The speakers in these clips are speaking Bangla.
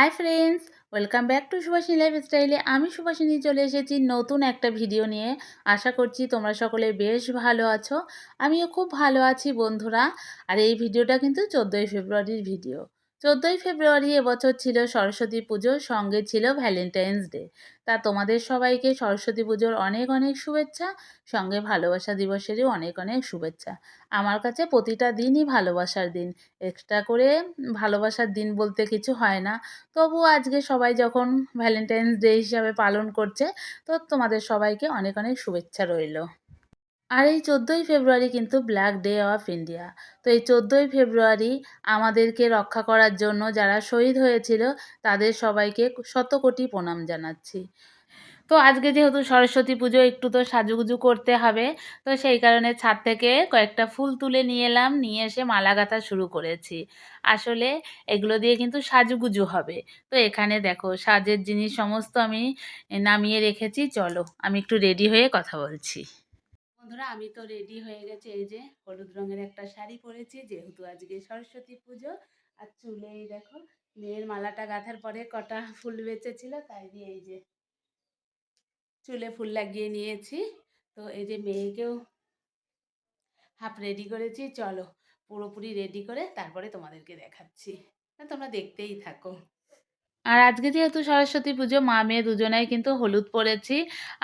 High friends, welcome back to Subhashini লাইফস্টাইলে। আমি সুভাষিনী চলে এসেছি নতুন একটা ভিডিও নিয়ে। আশা করছি তোমরা সকলে বেশ ভালো আছো। আমিও খুব ভালো আছি বন্ধুরা। আর এই ভিডিওটা কিন্তু 14ই ফেব্রুয়ারির ভিডিও। 14ই ফেব্রুয়ারি এবছর ছিল সরস্বতী পুজো, সঙ্গে ছিল ভ্যালেন্টাইন্স ডে। তা তোমাদের সবাইকে সরস্বতী পুজোর অনেক অনেক শুভেচ্ছা, সঙ্গে ভালোবাসা দিবসেরও অনেক অনেক শুভেচ্ছা। আমার কাছে প্রতিটা দিনই ভালোবাসার দিন। এক্সট্রা করে ভালোবাসার দিন বলতে কিছু হয় না। তবুও আজকে সবাই যখন ভ্যালেন্টাইন্স ডে হিসাবে পালন করছে, তো তোমাদের সবাইকে অনেক অনেক শুভেচ্ছা রইল। আর এই 14ই ফেব্রুয়ারি কিন্তু ব্ল্যাক ডে অফ ইন্ডিয়া। তো এই 14ই ফেব্রুয়ারি আমাদেরকে রক্ষা করার জন্য যারা শহীদ হয়েছিল, তাদের সবাইকে শত কোটি প্রণাম জানাচ্ছি। তো আজকে যেহেতু সরস্বতী পুজো, একটু তো সাজুগুজু করতে হবে। তো সেই কারণে ছাদ থেকে কয়েকটা ফুল তুলে নিয়ে এলাম, নিয়ে এসে মালা গাঁথা শুরু করেছি। আসলে এগুলো দিয়ে কিন্তু সাজুগুজু হবে। তো এখানে দেখো সাজের জিনিস সমস্ত আমি নামিয়ে রেখেছি। চলো আমি একটু রেডি হয়ে কথা বলছি। বন্ধুরা, আমি তো রেডি হয়ে গেছি। এই যে হলুদ রঙের একটা শাড়ি পরেছি, যেহেতু আজকে সরস্বতী পুজো। আর চুলে এই দেখো মেয়ের মালাটা গাঁথার পরে কটা ফুল বেঁচেছিল, তাই দিয়ে এই যে চুলে ফুল লাগিয়ে নিয়েছি। তো এই যে মেয়েকেও হাফ রেডি করেছি। চলো পুরোপুরি রেডি করে তারপরে তোমাদেরকে দেখাচ্ছি, তোমরা দেখতেই থাকো। আর আজকে যেহেতু সরস্বতী পুজো, মা মেয়ে দুজনাই কিন্তু হলুদ পরেছি।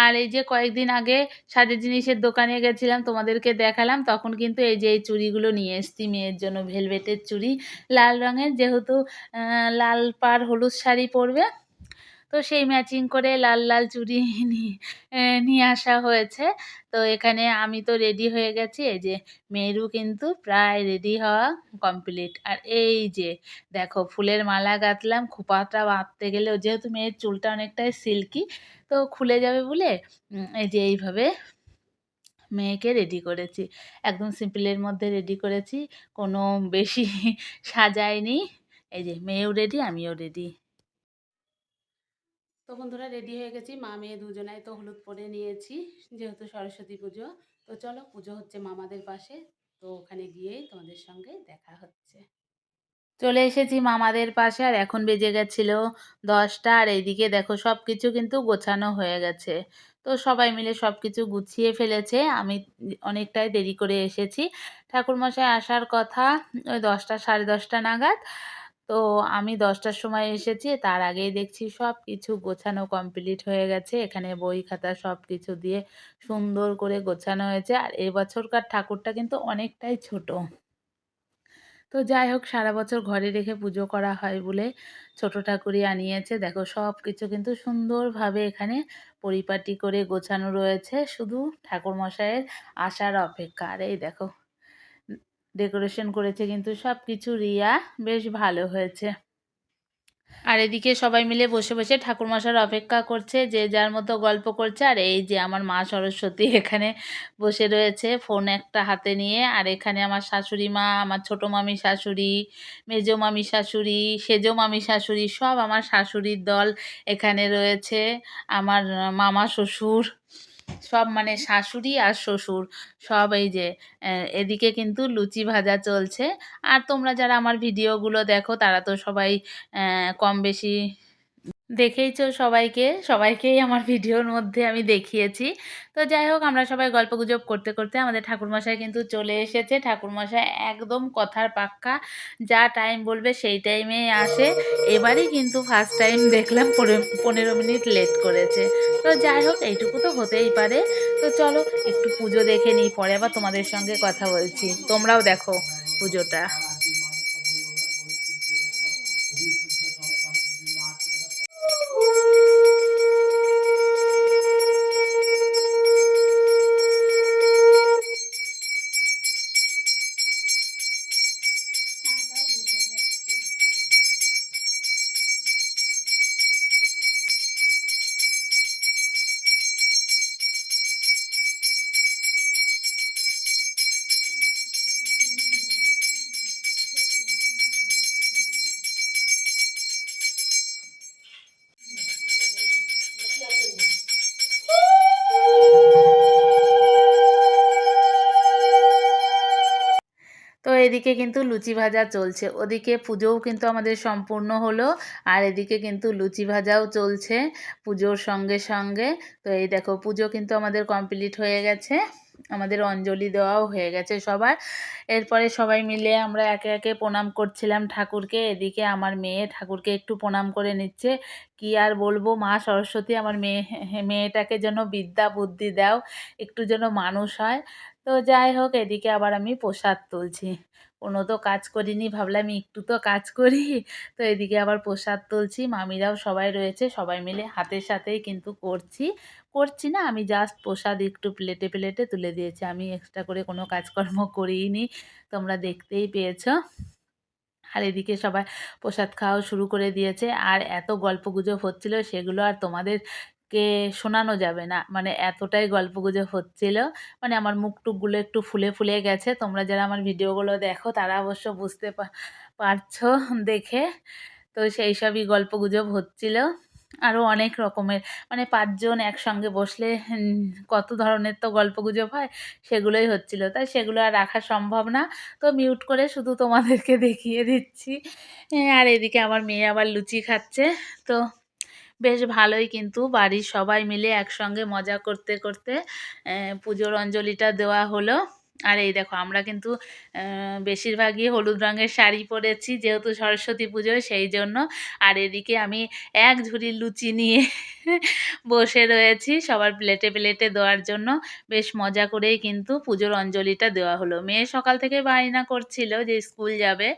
আর এই যে কয়েকদিন আগে সাজের জিনিসের দোকানে গেছিলাম, তোমাদেরকে দেখালাম, তখন কিন্তু এই যে এই চুড়িগুলো নিয়ে এসেছি মেয়ের জন্য, ভেলভেটের চুড়ি লাল রঙের, যেহেতু লাল পাড় হলুদ শাড়ি পরবে। তো সেই ম্যাচিং করে লাল লাল চুড়ি নিয়ে নিয়ে আসা হয়েছে। তো এখানে আমি তো রেডি হয়ে গেছি। এই যে মেয়েরও কিন্তু প্রায় রেডি হওয়া কমপ্লিট। আর এই যে দেখো ফুলের মালা গাঁথলাম। খোঁপাটা বাঁধতে গেলেও, যেহেতু মেয়ের চুলটা অনেকটাই সিল্কি, তো খুলে যাবে বলে এই যে এইভাবে মেয়েকে রেডি করেছি। একদম সিম্পলের মধ্যে রেডি করেছি, কোনো বেশি সাজাইনি। এই যে মেয়েও রেডি, আমিও রেডি। তো বন্ধুরা, রেডি হয়ে গেছি, মা মেয়ে দুজনাই তো হলুদ পরে নিয়েছি, যেহেতু সরস্বতী পুজো। তো চলো, পুজো হচ্ছে মামাদের পাশে, তো ওখানে গিয়েই তোমাদের সঙ্গে দেখা হচ্ছে। চলে এসেছি মামাদের পাশে, আর এখন বেজে গেছিল 10টা। আর এইদিকে দেখো সব কিছু কিন্তু গোছানো হয়ে গেছে। তো সবাই মিলে সব কিছু গুছিয়ে ফেলেছে। আমি অনেকটাই দেরি করে এসেছি। ঠাকুরমশাই আসার কথা ওই 10টা, সাড়ে 10টা নাগাদ। তো আমি 10টার সময় এসেছি, তার আগেই দেখছি সব কিছু গোছানো কমপ্লিট হয়ে গেছে। এখানে বই খাতা সব কিছু দিয়ে সুন্দর করে গোছানো হয়েছে। আর এবছরকার ঠাকুরটা কিন্তু অনেকটাই ছোট। তো যাই হোক, সারা বছর ঘরে রেখে পুজো করা হয় বলে ছোট ঠাকুরই আনিয়েছে। দেখো সব কিছু কিন্তু সুন্দরভাবে এখানে পরিপাটি করে গোছানো রয়েছে, শুধু ঠাকুরমশাইয়ের আসার অপেক্ষা। আর এই দেখো ডেকোরেশন করেছে কিন্তু সব কিছু, রিয়া বেশ ভালো হয়েছে। আর এদিকে সবাই মিলে বসে বসে ঠাকুরমশার অপেক্ষা করছে, যে যার মতো গল্প করছে। আর এই যে আমার মা সরস্বতী এখানে বসে রয়েছে ফোন একটা হাতে নিয়ে। আর এখানে আমার শাশুড়ি মা, আমার ছোটো মামি শাশুড়ি, মেজো মামি শাশুড়ি, সেজো মামি শাশুড়ি, সব আমার শাশুড়ির দল এখানে রয়েছে। আমার মামা শ্বশুর সব, মানে শাশুড়ি আর শ্বশুর সব। এই যে এদিকে কিন্তু লুচি ভাজা চলছে। আর তোমরা যারা আমার ভিডিওগুলো দেখো, তারা তো সবাই কম বেশি দেখেইছো সবাইকে, সবাইকেই আমার ভিডিওর মধ্যে আমি দেখিয়েছি। তো যাই হোক, আমরা সবাই গল্পগুজব করতে করতে আমাদের ঠাকুরমশাই কিন্তু চলে এসেছে। ঠাকুরমশাই একদম কথার পাক্কা, যা টাইম বলবে সেই টাইমেই আসে। এবারই কিন্তু ফার্স্ট টাইম দেখলাম 15 মিনিট লেট করেছে। তো যাই হোক, এইটুকু তো হতেই পারে। তো চলো একটু পুজো দেখে নিই, পরে আবার তোমাদের সঙ্গে কথা বলছি। তোমরাও দেখো পুজোটা। এদিকে কিন্তু লুচি ভাজা চলছে, ওদিকে পুজোও কিন্তু আমাদের সম্পূর্ণ হলো, আর এদিকে কিন্তু লুচি ভাজাও চলছে পুজোর সঙ্গে সঙ্গে। তো এই দেখো পুজো কিন্তু আমাদের কমপ্লিট হয়ে গেছে, আমাদের অঞ্জলি দেওয়াও হয়ে গেছে সবার। এরপরে সবাই মিলে আমরা একে একে প্রণাম করছিলাম ঠাকুরকে। এদিকে আমার মেয়ে ঠাকুরকে একটু প্রণাম করে নিচ্ছে। কি আর বলবো, মা সরস্বতী আমার মেয়েটাকে যেন বিদ্যা বুদ্ধি দাও, একটু যেন মানুষ হয়। তো যাই হোক, এদিকে আবার আমি প্রসাদ তুলছি। কোনো তো কাজ করিনি, ভাবলাম একটু তো কাজ করি। তো এদিকে আবার প্রসাদ তুলছি, মামিরাও সবাই রয়েছে, সবাই মিলে হাতের সাথেই কিন্তু করছি না, আমি জাস্ট প্রসাদ একটু প্লেটে প্লেটে তুলে দিয়েছি। আমি এক্সট্রা করে কোনো কাজকর্ম করিনি, তোমরা দেখতেই পেয়েছো। আর এদিকে সবাই প্রসাদ খাওয়া শুরু করে দিয়েছে, আর এত গল্পগুজব হচ্ছিল সেগুলো আর তোমাদেরকে শোনানো যাবে না, মানে এতটাই গল্পগুজব হচ্ছিল, মানে আমার মুখ টুকগুলো একটু ফুলে ফুলে গেছে। তোমরা যারা আমার ভিডিওগুলো দেখো তারা অবশ্য বুঝতে পারছো দেখে। তো সেই সবই গল্পগুজব হচ্ছিল, আরও অনেক রকমের, মানে ৫ জন একসঙ্গে বসলে কত ধরনের তো গল্পগুজব হয়, সেগুলোই হচ্ছিল। তাই সেগুলো আর রাখা সম্ভব না, তো মিউট করে শুধু তোমাদেরকে দেখিয়ে দিচ্ছি। আর এদিকে আমার মেয়ে আবার লুচি খাচ্ছে। তো বেশ ভালোই কিন্তু বাড়ির সবাই মিলে একসঙ্গে মজা করতে করতে পুজোর অঞ্জলিটা দেওয়া হলো। আর এই দেখো আমরা কিন্তু বেশিরভাগই হলুদ রঙের শাড়ি পরেছি, যেহেতু সরস্বতী পুজো সেই জন্য। আর এদিকে আমি এক ঝুড়ি লুচি নিয়ে বসে রয়েছি সবার প্লেটে প্লেটে দেওয়ার জন্য। বেশ মজা করেই কিন্তু পুজোর অঞ্জলিটা দেওয়া হলো। মেয়ে সকাল থেকে বায়না করছিল যে স্কুল যাবে,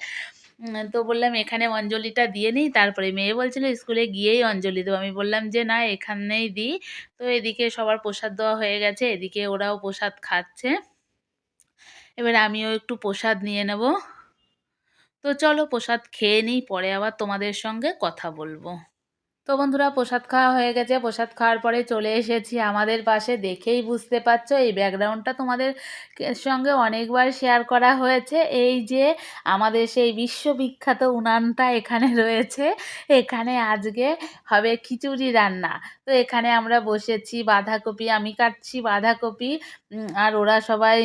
তো বললাম এখানে অঞ্জলিটা দিয়ে নিই, তারপরে মেয়ে বলছিল স্কুলে গিয়েই অঞ্জলি দেবো। আমি বললাম যে না, এখানেই দিই। তো এদিকে সবার প্রসাদ দেওয়া হয়ে গেছে, এদিকে ওরাও প্রসাদ খাচ্ছে। এবার আমিও একটু প্রসাদ নিয়ে নেব। তো চলো প্রসাদ খেয়ে নিই, পরে আবার তোমাদের সঙ্গে কথা বলবো। তো বন্ধুরা, প্রসাদ খাওয়া হয়ে গেছে, প্রসাদ খাওয়ার পরে চলে এসেছি আমাদের পাশে। দেখেই বুঝতে পারছো এই ব্যাকগ্রাউন্ডটা তোমাদের সঙ্গে অনেকবার শেয়ার করা হয়েছে। এই যে আমাদের সেই বিশ্ববিখ্যাত উনানটা এখানে রয়েছে, এখানে আজকে হবে খিচুড়ি রান্না। তো এখানে আমরা বসেছি, বাঁধাকপি, আমি কাটছি বাঁধাকপি, আর ওরা সবাই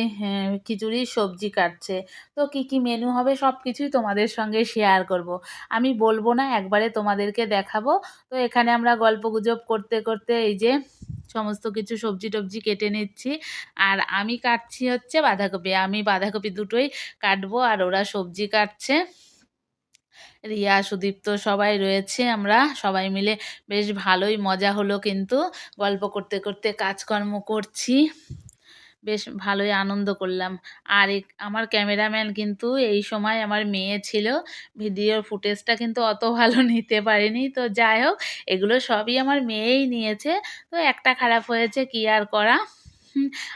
খিচুড়ির সবজি কাটছে। তো কি কি মেনু হবে সব কিছুই তোমাদের সঙ্গে শেয়ার করব। আমি বলবো না, একবারে তোমাদেরকে দেখাবো। তো এখানে আমরা গল্পগুজব করতে করতে এই যে সমস্ত কিছু সবজি টবজি কেটে নিচ্ছি, আর আমি কাটছি হচ্ছে বাঁধাকপি। আমি বাঁধাকপি দুটোই কাটবো, আর ওরা সবজি কাটছে। রিয়া, সুদীপ্ত সবাই রয়েছে, আমরা সবাই মিলে বেশ ভালোই মজা হলো কিন্তু, গল্প করতে করতে কাজকর্ম করছি, বেশ ভালোই আনন্দ করলাম। আর আমার ক্যামেরাম্যান কিন্তু এই সময় আমার মেয়ে ছিল, ভিডিওর ফুটেজটা কিন্তু অত ভালো নিতে পারেনি। তো যাই হোক, এগুলো সবই আমার মেয়েই নিয়েছে। তো একটা খারাপ হয়েছে, কি আর করা।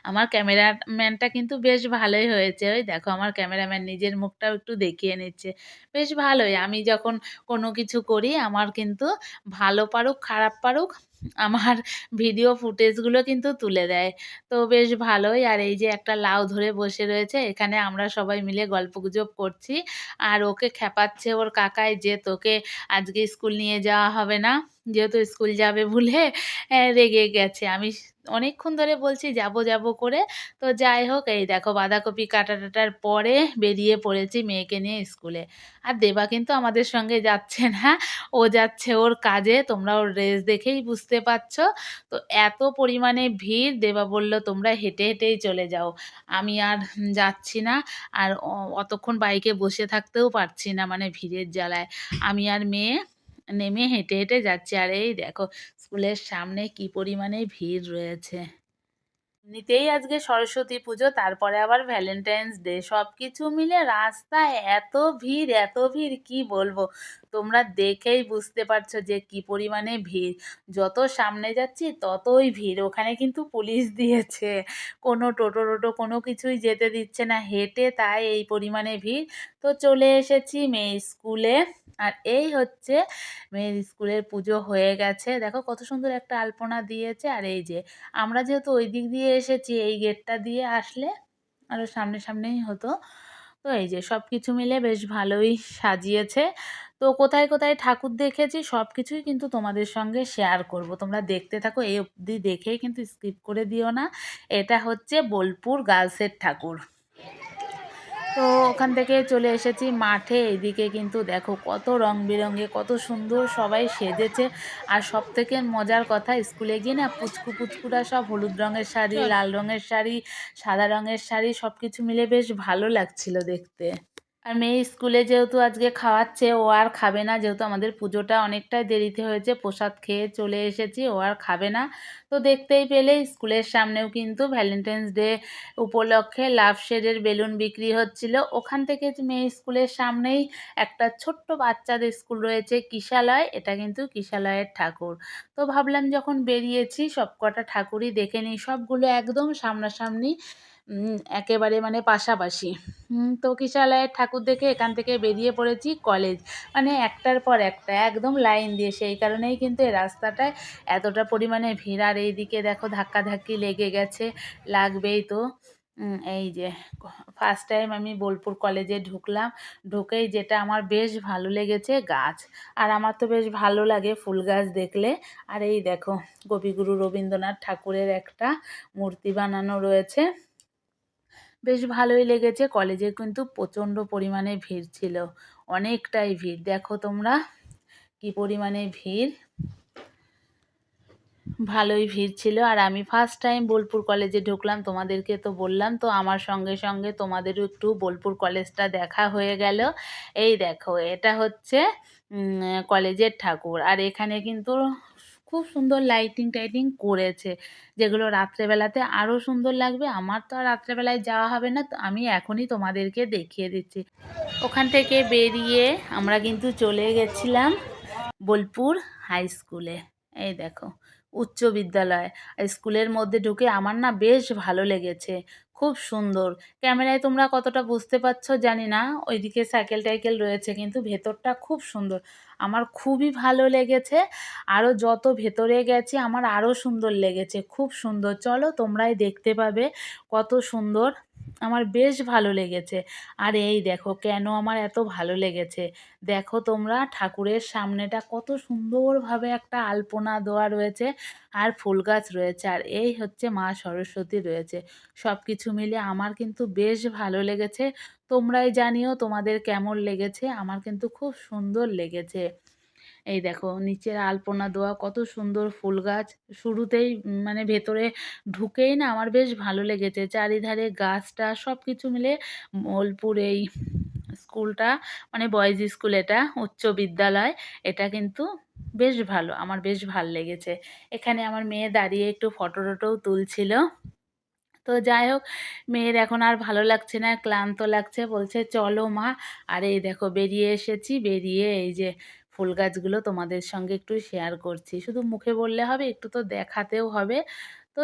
আমার ক্যামেরাম্যানটা কিন্তু বেশ ভালোই হয়েছে। ওই দেখো আমার ক্যামেরাম্যান নিজের মুখটাও একটু দেখিয়ে নিচ্ছে। বেশ ভালোই, আমি যখন কোনো কিছু করি আমার কিন্তু ভালো পারুক খারাপ পারুক, আমার ভিডিও ফুটেজগুলো কিন্তু তুলে দেয়। তো বেশ ভালোই। আর এই যে একটা লাউ ধরে বসে রয়েছে, এখানে আমরা সবাই মিলে গল্পগুজব করছি। আর ওকে খেপাচ্ছে ওর কাকাই যে তোকে আজকে স্কুল নিয়ে যাওয়া হবে না, যেহেতু স্কুল যাবে বলে রেগে গেছে। আমি অনেকক্ষণ ধরে বলছি যাব যাব করে। তো যাই হোক, এই দেখো বাঁধাকপি কাটা টাটার পরে বেরিয়ে পড়েছি মেয়েকে নিয়ে স্কুলে। আর দেবা কিন্তু আমাদের সঙ্গে যাচ্ছে না, ও যাচ্ছে ওর কাজে, তোমরা ওর ড্রেস দেখেই বুঝতে পারছো। তো এত পরিমাণে ভিড়, দেবা বলল তোমরা হেঁটে হেঁটেই চলে যাও, আমি আর যাচ্ছি না। আর অতক্ষণ বাইকে বসে থাকতেও পারছি না, মানে ভিড়ের জ্বালায়। আমি আর মেয়ে নেমে হেঁটে হেঁটে যাচ্ছি। আর এই দেখো স্কুলের সামনে কি পরিমাণে ভিড় রয়েছে। এমনিতেই আজকে সরস্বতী পুজো, তারপরে আবার ভ্যালেন্টাইন্স ডে, সব কিছু মিলে রাস্তায় এত ভিড় কি বলবো। তোমরা দেখেই বুঝতে পারছো যে কি পরিমাণে ভিড়। যত সামনে যাচ্ছি ততই ভিড়। ওখানে কিন্তু পুলিশ দিয়েছে, কোনো টোটো টোটো কোনো কিছুই যেতে দিচ্ছে না, হেঁটে তাই এই পরিমাণে ভিড়। তো চলে এসেছি মেয়ের স্কুলে। আর এই হচ্ছে মেয়ের স্কুলের পুজো হয়ে গেছে, দেখো কত সুন্দর একটা আলপনা দিয়েছে। আর এই যে আমরা যেহেতু ওই দিক দিয়ে এসেছি, এই গেটটা দিয়ে আসলে আরও সামনে সামনেই হতো। তো এই যে সব কিছু মিলে বেশ ভালোই সাজিয়েছে। তো কোথায় কোথায় ঠাকুর দেখেছি সব কিছুই কিন্তু তোমাদের সঙ্গে শেয়ার করব, তোমরা দেখতে থাকো, এই অবধি দেখেই কিন্তু স্কিপ করে দিও না। এটা হচ্ছে বোলপুর গার্লসের ঠাকুর। তো ওখান থেকে চলে এসেছি মাঠে। এদিকে কিন্তু দেখো কত রং বেরঙে কত সুন্দর সবাই সেজেছে। আর সবথেকে মজার কথা, স্কুলে গিয়ে না পুচকু পুচকুরা সব হলুদ রঙের শাড়ি, লাল রঙের শাড়ি, সাদা রঙের শাড়ি সবকিছু মিলে বেশ ভালো লাগছিল দেখতে। আর মেয়ে স্কুলে যেহেতু আজকে খাওয়াচ্ছে, ও আর খাবে না, যেহেতু আমাদের পুজোটা অনেকটাই দেরিতে হয়েছে, প্রসাদ খেয়ে চলে এসেছি, ও আর খাবে না। তো দেখতেই পেলে স্কুলের সামনেও কিন্তু ভ্যালেন্টাইন্স ডে উপলক্ষে লাভ শেডের বেলুন বিক্রি হচ্ছিল। ওখান থেকে মেয়ে স্কুলের সামনেই একটা ছোট্ট বাচ্চাদের স্কুল রয়েছে, কিশালয়। এটা কিন্তু কিশালয়ের ঠাকুর। তো ভাবলাম যখন বেরিয়েছি সব কটা ঠাকুরই দেখে নিই, সবগুলো একদম সামনাসামনি, একেবারে মানে পাশাপাশি। তো কিশালয়ের ঠাকুর দেখে এখান থেকে বেরিয়ে পড়েছি কলেজ, মানে একটার পর একটা একদম লাইন দিয়ে। সেই কারণেই কিন্তু এই রাস্তাটায় এতটা পরিমাণে ভিড়। আর এইদিকে দেখো ধাক্কাধাক্কি লেগে গেছে, লাগবেই তো। এই যে ফার্স্ট টাইম আমি বোলপুর কলেজে ঢুকলাম, ঢুকেই যেটা আমার বেশ ভালো লেগেছে গাছ। আর আমার তো বেশ ভালো লাগে ফুল গাছ দেখলে। আর এই দেখো কবিগুরু রবীন্দ্রনাথ ঠাকুরের একটা মূর্তি বানানো রয়েছে, বেশ ভালোই লেগেছে। কলেজে কিন্তু প্রচণ্ড পরিমাণে ভিড় ছিল, অনেকটাই ভিড়। দেখো তোমরা কি পরিমাণে ভিড়, ভালোই ভিড় ছিল। আর আমি ফার্স্ট টাইম বোলপুর কলেজে ঢুকলাম, তোমাদেরকে তো বললাম। তো আমার সঙ্গে সঙ্গে তোমাদেরও একটু বোলপুর কলেজটা দেখা হয়ে গেল। এই দেখো এটা হচ্ছে কলেজের ঠাকুর। আর এখানে কিন্তু খুব সুন্দর লাইটিং টাইটিং করেছে, যেগুলো রাত্রেবেলাতে আরও সুন্দর লাগবে। আমার তো আর রাত্রেবেলায় যাওয়া হবে না, তো আমি এখনই তোমাদেরকে দেখিয়ে দিচ্ছি। ওখান থেকে বেরিয়ে আমরা কিন্তু চলে গেছিলাম বোলপুর হাই স্কুলে। এই দেখো উচ্চ বিদ্যালয়। আর স্কুলের মধ্যে ঢুকে আমার না বেশ ভালো লেগেছে, খুব সুন্দর। ক্যামেরায় তোমরা কতটা বুঝতে পারছো জানি না, ওইদিকে সাইকেল টাইকেল রয়েছে, কিন্তু ভেতরটা খুব সুন্দর, আমার খুবই ভালো লেগেছে। আরও যত ভেতরে গেছি আমার আরও সুন্দর লেগেছে, খুব সুন্দর। চলো তোমরাই দেখতে পাবে কত সুন্দর, আমার বেশ ভালো লেগেছে। আর এই দেখো কেন আমার এত ভালো লেগেছে, দেখো তোমরা ঠাকুরের সামনেটা কত সুন্দরভাবে একটা আলপনা দেওয়া রয়েছে, আর ফুল গাছ রয়েছে, আর এই হচ্ছে মা সরস্বতী রয়েছে। সব কিছু মিলে আমার কিন্তু বেশ ভালো লেগেছে। তোমরাই জানিও তোমাদের কেমন লেগেছে, আমার কিন্তু খুব সুন্দর লেগেছে। এই দেখো নিচের আলপনা দেওয়া কত সুন্দর ফুল গাছ, শুরুতেই মানে ভেতরে ঢুকেই না আমার বেশ ভালো লেগেছে। চারিধারে গাছটা সব কিছু মিলে বোলপুর এই স্কুলটা, মানে বয়েজ স্কুল, এটা উচ্চ বিদ্যালয়, এটা কিন্তু বেশ ভালো, আমার বেশ ভাল লেগেছে। এখানে আমার মেয়ে দাঁড়িয়ে একটু ফটো টটোও তুলছিল। তো যাই হোক, মেয়ের এখন আর ভালো লাগছে না, ক্লান্ত লাগছে, বলছে চলো মা। আর এই দেখো বেরিয়ে এসেছি, বেরিয়ে এই যে ফুল গাছগুলো তোমাদের সঙ্গে একটু শেয়ার করছি। শুধু মুখে বললে হবে, একটু তো দেখাতেও হবে। তো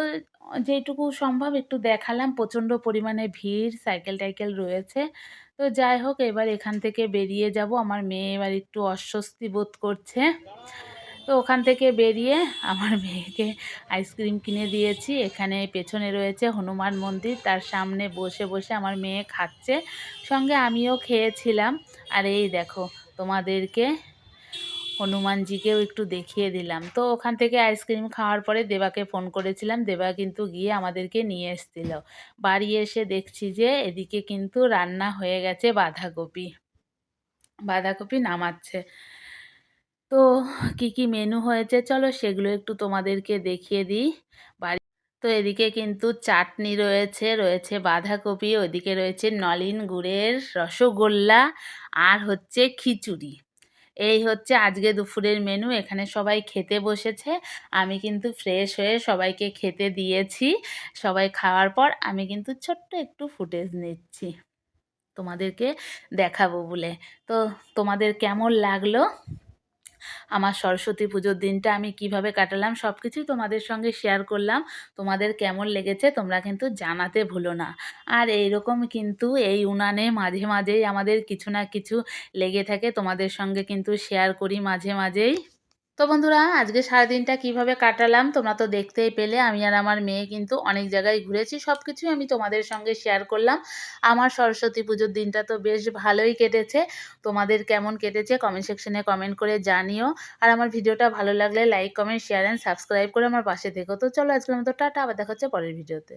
যেটুকু সম্ভব একটু দেখালাম। প্রচণ্ড পরিমাণে ভিড়, সাইকেল টাইকেল রয়েছে। তো যাই হোক, এবার এখান থেকে বেরিয়ে যাব। আমার মেয়ে এবার একটু অস্বস্তি বোধ করছে। তো ওখান থেকে বেরিয়ে আমার মেয়েকে আইসক্রিম কিনে দিয়েছি। এখানে পেছনে রয়েছে হনুমান মন্দির, তার সামনে বসে বসে আমার মেয়ে খাচ্ছে, সঙ্গে আমিও খেয়েছিলাম। আর এই দেখো তোমাদেরকে হনুমানজিকেও একটু দেখিয়ে দিলাম। তো ওখান থেকে আইসক্রিম খাওয়ার পরে দেবাকে ফোন করেছিলাম, দেবা কিন্তু গিয়ে আমাদেরকে নিয়ে এসেছিল। বাড়ি এসে দেখছি যে এদিকে কিন্তু রান্না হয়ে গেছে, বাঁধাকপি, বাঁধাকপি নামাচ্ছে। তো কি কি মেনু হয়েছে চলো সেগুলো একটু তোমাদেরকে দেখিয়ে দিই। বাড়ি তো এদিকে কিন্তু চাটনি রয়েছে, রয়েছে বাঁধাকপি, ওইদিকে রয়েছে নলেন গুড়ের রসগোল্লা, আর হচ্ছে খিচুড়ি। এই হচ্ছে আজকে দুপুরের মেনু। এখানে সবাই খেতে বসেছে, আমি কিন্তু ফ্রেশ হয়ে সবাইকে খেতে দিয়েছি। সবাই খাওয়ার পর আমি কিন্তু ছোট্ট একটু ফুটেজ নিচ্ছি তোমাদেরকে দেখাবো বলে। তো তোমাদের কেমন লাগলো আমার সরস্বতী পুজোর দিনটা, আমি কিভাবে কাটালাম, সব কিছুই তোমাদের সঙ্গে শেয়ার করলাম। তোমাদের কেমন লেগেছে তোমরা কিন্তু জানাতে ভুলো না। আর এইরকম কিন্তু এই উনানে মাঝে মাঝেই আমাদের কিছু না কিছু লেগে থাকে, তোমাদের সঙ্গে কিন্তু শেয়ার করি মাঝে মাঝেই। তো বন্ধুরা আজকে সারাদিনটা কিভাবে কাটালাম তোমরা তো দেখতেই পেলে। আমি আর আমার মেয়ে কিন্তু অনেক জায়গায় ঘুরেছি, সব কিছুই আমি তোমাদের সঙ্গে শেয়ার করলাম। আমার সরস্বতী পুজোর দিনটা তো বেশ ভালোই কেটেছে। তোমাদের কেমন কেটেছে কমেন্ট সেকশনে কমেন্ট করে জানিও। আর আমার ভিডিওটা ভালো লাগলে like comment share and subscribe করে আমার পাশে থেকো। তো চলো আজকের মতো টাটা, আবার দেখা হচ্ছে পরের ভিডিওতে।